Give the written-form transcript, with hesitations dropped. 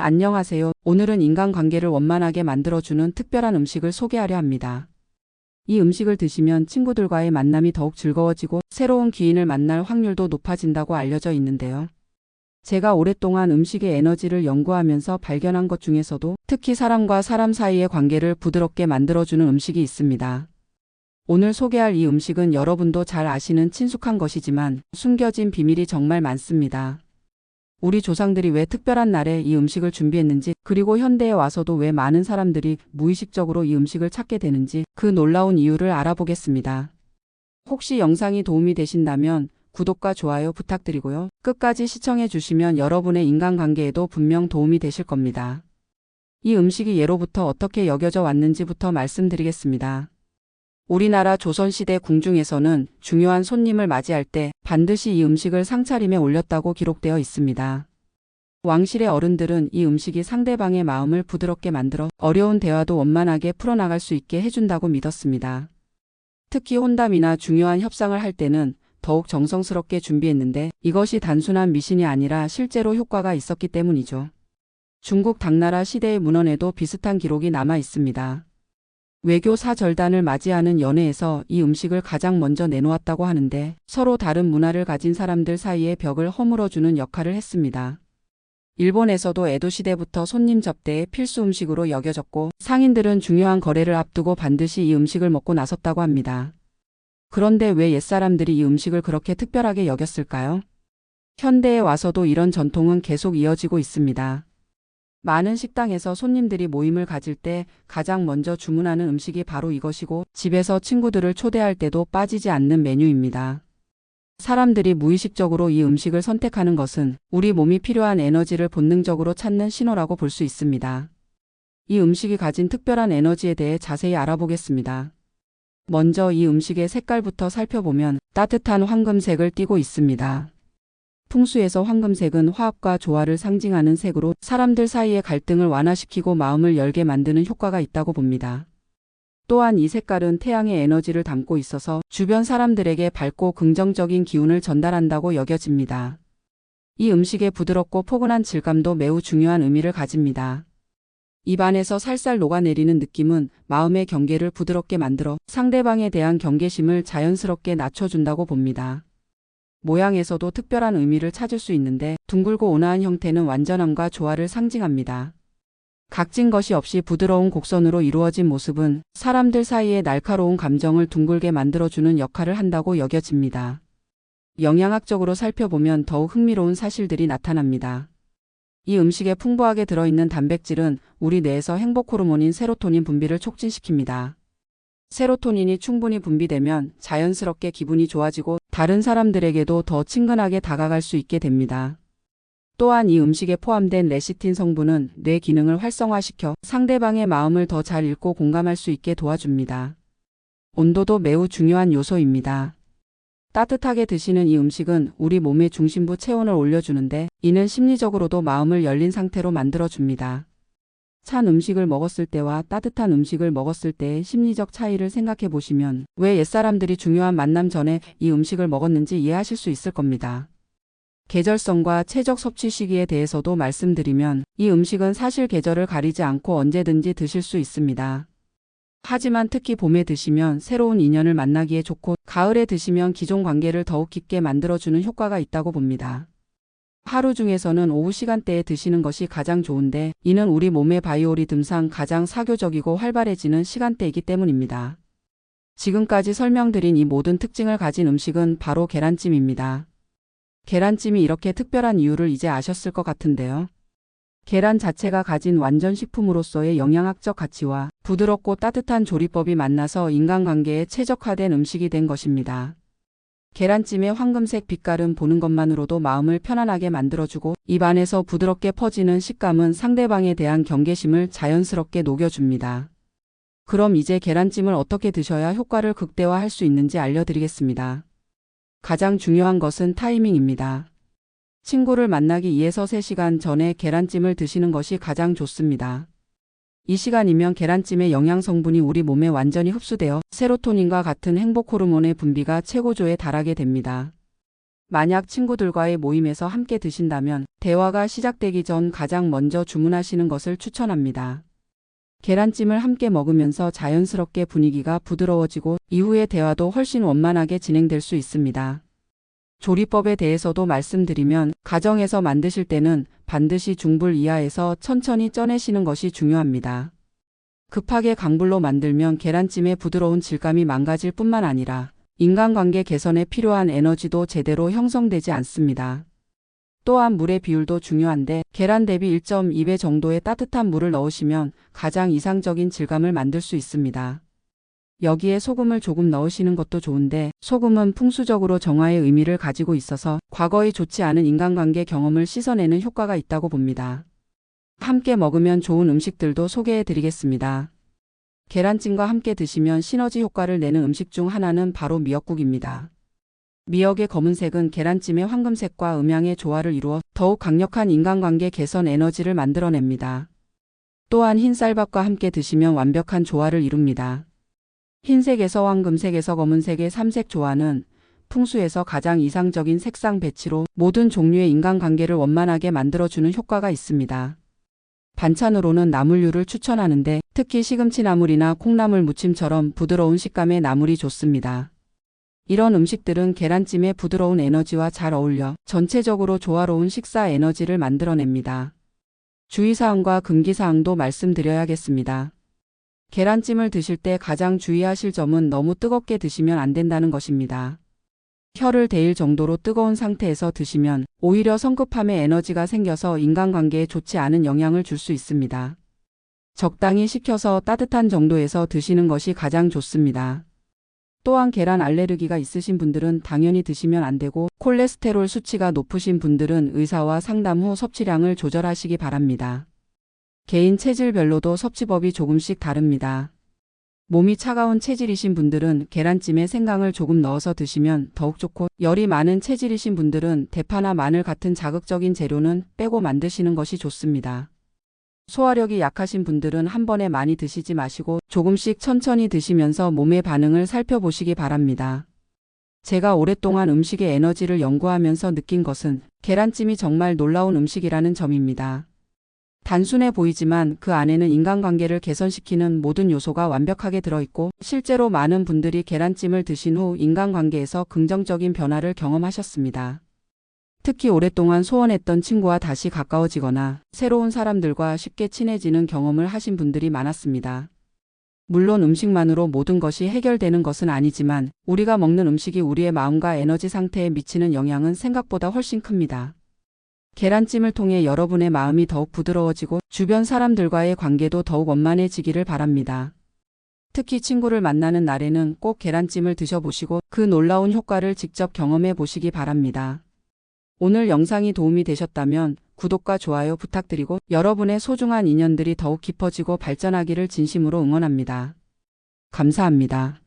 안녕하세요. 오늘은 인간관계를 원만하게 만들어주는 특별한 음식을 소개하려 합니다. 이 음식을 드시면 친구들과의 만남이 더욱 즐거워지고 새로운 귀인을 만날 확률도 높아진다고 알려져 있는데요. 제가 오랫동안 음식의 에너지를 연구하면서 발견한 것 중에서도 특히 사람과 사람 사이의 관계를 부드럽게 만들어주는 음식이 있습니다. 오늘 소개할 이 음식은 여러분도 잘 아시는 친숙한 것이지만 숨겨진 비밀이 정말 많습니다. 우리 조상들이 왜 특별한 날에 이 음식을 준비했는지, 그리고 현대에 와서도 왜 많은 사람들이 무의식적으로 이 음식을 찾게 되는지 그 놀라운 이유를 알아보겠습니다. 혹시 영상이 도움이 되신다면 구독과 좋아요 부탁드리고요. 끝까지 시청해 주시면 여러분의 인간관계에도 분명 도움이 되실 겁니다. 이 음식이 예로부터 어떻게 여겨져 왔는지부터 말씀드리겠습니다. 우리나라 조선시대 궁중에서는 중요한 손님을 맞이할 때 반드시 이 음식을 상차림에 올렸다고 기록되어 있습니다. 왕실의 어른들은 이 음식이 상대방의 마음을 부드럽게 만들어 어려운 대화도 원만하게 풀어나갈 수 있게 해준다고 믿었습니다. 특히 혼담이나 중요한 협상을 할 때는 더욱 정성스럽게 준비했는데 이것이 단순한 미신이 아니라 실제로 효과가 있었기 때문이죠. 중국 당나라 시대의 문헌에도 비슷한 기록이 남아 있습니다. 외교 사절단을 맞이하는 연회에서 이 음식을 가장 먼저 내놓았다고 하는데 서로 다른 문화를 가진 사람들 사이의 벽을 허물어주는 역할을 했습니다. 일본에서도 에도 시대부터 손님 접대의 필수 음식으로 여겨졌고 상인들은 중요한 거래를 앞두고 반드시 이 음식을 먹고 나섰다고 합니다. 그런데 왜 옛사람들이 이 음식을 그렇게 특별하게 여겼을까요? 현대에 와서도 이런 전통은 계속 이어지고 있습니다. 많은 식당에서 손님들이 모임을 가질 때 가장 먼저 주문하는 음식이 바로 이것이고 집에서 친구들을 초대할 때도 빠지지 않는 메뉴입니다. 사람들이 무의식적으로 이 음식을 선택하는 것은 우리 몸이 필요한 에너지를 본능적으로 찾는 신호라고 볼 수 있습니다. 이 음식이 가진 특별한 에너지에 대해 자세히 알아보겠습니다. 먼저 이 음식의 색깔부터 살펴보면 따뜻한 황금색을 띠고 있습니다. 풍수에서 황금색은 화합과 조화를 상징하는 색으로 사람들 사이의 갈등을 완화시키고 마음을 열게 만드는 효과가 있다고 봅니다. 또한 이 색깔은 태양의 에너지를 담고 있어서 주변 사람들에게 밝고 긍정적인 기운을 전달한다고 여겨집니다. 이 음식의 부드럽고 포근한 질감도 매우 중요한 의미를 가집니다. 입안에서 살살 녹아내리는 느낌은 마음의 경계를 부드럽게 만들어 상대방에 대한 경계심을 자연스럽게 낮춰준다고 봅니다. 모양에서도 특별한 의미를 찾을 수 있는데 둥글고 온화한 형태는 완전함과 조화를 상징합니다. 각진 것이 없이 부드러운 곡선으로 이루어진 모습은 사람들 사이의 날카로운 감정을 둥글게 만들어주는 역할을 한다고 여겨집니다. 영양학적으로 살펴보면 더욱 흥미로운 사실들이 나타납니다. 이 음식에 풍부하게 들어있는 단백질은 우리 뇌에서 행복 호르몬인 세로토닌 분비를 촉진시킵니다. 세로토닌이 충분히 분비되면 자연스럽게 기분이 좋아지고 다른 사람들에게도 더 친근하게 다가갈 수 있게 됩니다. 또한 이 음식에 포함된 레시틴 성분은 뇌 기능을 활성화시켜 상대방의 마음을 더 잘 읽고 공감할 수 있게 도와줍니다. 온도도 매우 중요한 요소입니다. 따뜻하게 드시는 이 음식은 우리 몸의 중심부 체온을 올려주는데 이는 심리적으로도 마음을 열린 상태로 만들어줍니다. 찬 음식을 먹었을 때와 따뜻한 음식을 먹었을 때의 심리적 차이를 생각해 보시면 왜 옛사람들이 중요한 만남 전에 이 음식을 먹었는지 이해하실 수 있을 겁니다. 계절성과 체적 섭취 시기에 대해서도 말씀드리면 이 음식은 사실 계절을 가리지 않고 언제든지 드실 수 있습니다. 하지만 특히 봄에 드시면 새로운 인연을 만나기에 좋고 가을에 드시면 기존 관계를 더욱 깊게 만들어주는 효과가 있다고 봅니다. 하루 중에서는 오후 시간대에 드시는 것이 가장 좋은데 이는 우리 몸의 바이오리듬상 가장 사교적이고 활발해지는 시간대이기 때문입니다. 지금까지 설명드린 이 모든 특징을 가진 음식은 바로 계란찜입니다. 계란찜이 이렇게 특별한 이유를 이제 아셨을 것 같은데요. 계란 자체가 가진 완전 식품으로서의 영양학적 가치와 부드럽고 따뜻한 조리법이 만나서 인간관계에 최적화된 음식이 된 것입니다. 계란찜의 황금색 빛깔은 보는 것만으로도 마음을 편안하게 만들어주고 입안에서 부드럽게 퍼지는 식감은 상대방에 대한 경계심을 자연스럽게 녹여줍니다. 그럼 이제 계란찜을 어떻게 드셔야 효과를 극대화할 수 있는지 알려드리겠습니다. 가장 중요한 것은 타이밍입니다. 친구를 만나기 2에서 3시간 전에 계란찜을 드시는 것이 가장 좋습니다. 이 시간이면 계란찜의 영양 성분이 우리 몸에 완전히 흡수되어 세로토닌과 같은 행복 호르몬의 분비가 최고조에 달하게 됩니다. 만약 친구들과의 모임에서 함께 드신다면 대화가 시작되기 전 가장 먼저 주문하시는 것을 추천합니다. 계란찜을 함께 먹으면서 자연스럽게 분위기가 부드러워지고 이후의 대화도 훨씬 원만하게 진행될 수 있습니다. 조리법에 대해서도 말씀드리면 가정에서 만드실 때는 반드시 중불 이하에서 천천히 쪄내시는 것이 중요합니다. 급하게 강불로 만들면 계란찜의 부드러운 질감이 망가질 뿐만 아니라 인간관계 개선에 필요한 에너지도 제대로 형성되지 않습니다. 또한 물의 비율도 중요한데 계란 대비 1.2배 정도의 따뜻한 물을 넣으시면 가장 이상적인 질감을 만들 수 있습니다. 여기에 소금을 조금 넣으시는 것도 좋은데 소금은 풍수적으로 정화의 의미를 가지고 있어서 과거의 좋지 않은 인간관계 경험을 씻어내는 효과가 있다고 봅니다. 함께 먹으면 좋은 음식들도 소개해 드리겠습니다. 계란찜과 함께 드시면 시너지 효과를 내는 음식 중 하나는 바로 미역국입니다. 미역의 검은색은 계란찜의 황금색과 음양의 조화를 이루어 더욱 강력한 인간관계 개선 에너지를 만들어냅니다. 또한 흰 쌀밥과 함께 드시면 완벽한 조화를 이룹니다. 흰색에서 황금색에서 검은색의 삼색 조화는 풍수에서 가장 이상적인 색상 배치로 모든 종류의 인간관계를 원만하게 만들어주는 효과가 있습니다. 반찬으로는 나물류를 추천하는데 특히 시금치 나물이나 콩나물 무침처럼 부드러운 식감의 나물이 좋습니다. 이런 음식들은 계란찜의 부드러운 에너지와 잘 어울려 전체적으로 조화로운 식사 에너지를 만들어냅니다. 주의사항과 금기사항도 말씀드려야겠습니다. 계란찜을 드실 때 가장 주의하실 점은 너무 뜨겁게 드시면 안 된다는 것입니다. 혀를 데일 정도로 뜨거운 상태에서 드시면 오히려 성급함의 에너지가 생겨서 인간관계에 좋지 않은 영향을 줄 수 있습니다. 적당히 식혀서 따뜻한 정도에서 드시는 것이 가장 좋습니다. 또한 계란 알레르기가 있으신 분들은 당연히 드시면 안 되고 콜레스테롤 수치가 높으신 분들은 의사와 상담 후 섭취량을 조절하시기 바랍니다. 개인 체질별로도 섭취법이 조금씩 다릅니다. 몸이 차가운 체질이신 분들은 계란찜에 생강을 조금 넣어서 드시면 더욱 좋고 열이 많은 체질이신 분들은 대파나 마늘 같은 자극적인 재료는 빼고 만드시는 것이 좋습니다. 소화력이 약하신 분들은 한 번에 많이 드시지 마시고 조금씩 천천히 드시면서 몸의 반응을 살펴보시기 바랍니다. 제가 오랫동안 음식의 에너지를 연구하면서 느낀 것은 계란찜이 정말 놀라운 음식이라는 점입니다. 단순해 보이지만 그 안에는 인간관계를 개선시키는 모든 요소가 완벽하게 들어있고 실제로 많은 분들이 계란찜을 드신 후 인간관계에서 긍정적인 변화를 경험하셨습니다. 특히 오랫동안 소원했던 친구와 다시 가까워지거나 새로운 사람들과 쉽게 친해지는 경험을 하신 분들이 많았습니다. 물론 음식만으로 모든 것이 해결되는 것은 아니지만 우리가 먹는 음식이 우리의 마음과 에너지 상태에 미치는 영향은 생각보다 훨씬 큽니다. 계란찜을 통해 여러분의 마음이 더욱 부드러워지고 주변 사람들과의 관계도 더욱 원만해지기를 바랍니다. 특히 친구를 만나는 날에는 꼭 계란찜을 드셔보시고 그 놀라운 효과를 직접 경험해 보시기 바랍니다. 오늘 영상이 도움이 되셨다면 구독과 좋아요 부탁드리고 여러분의 소중한 인연들이 더욱 깊어지고 발전하기를 진심으로 응원합니다. 감사합니다.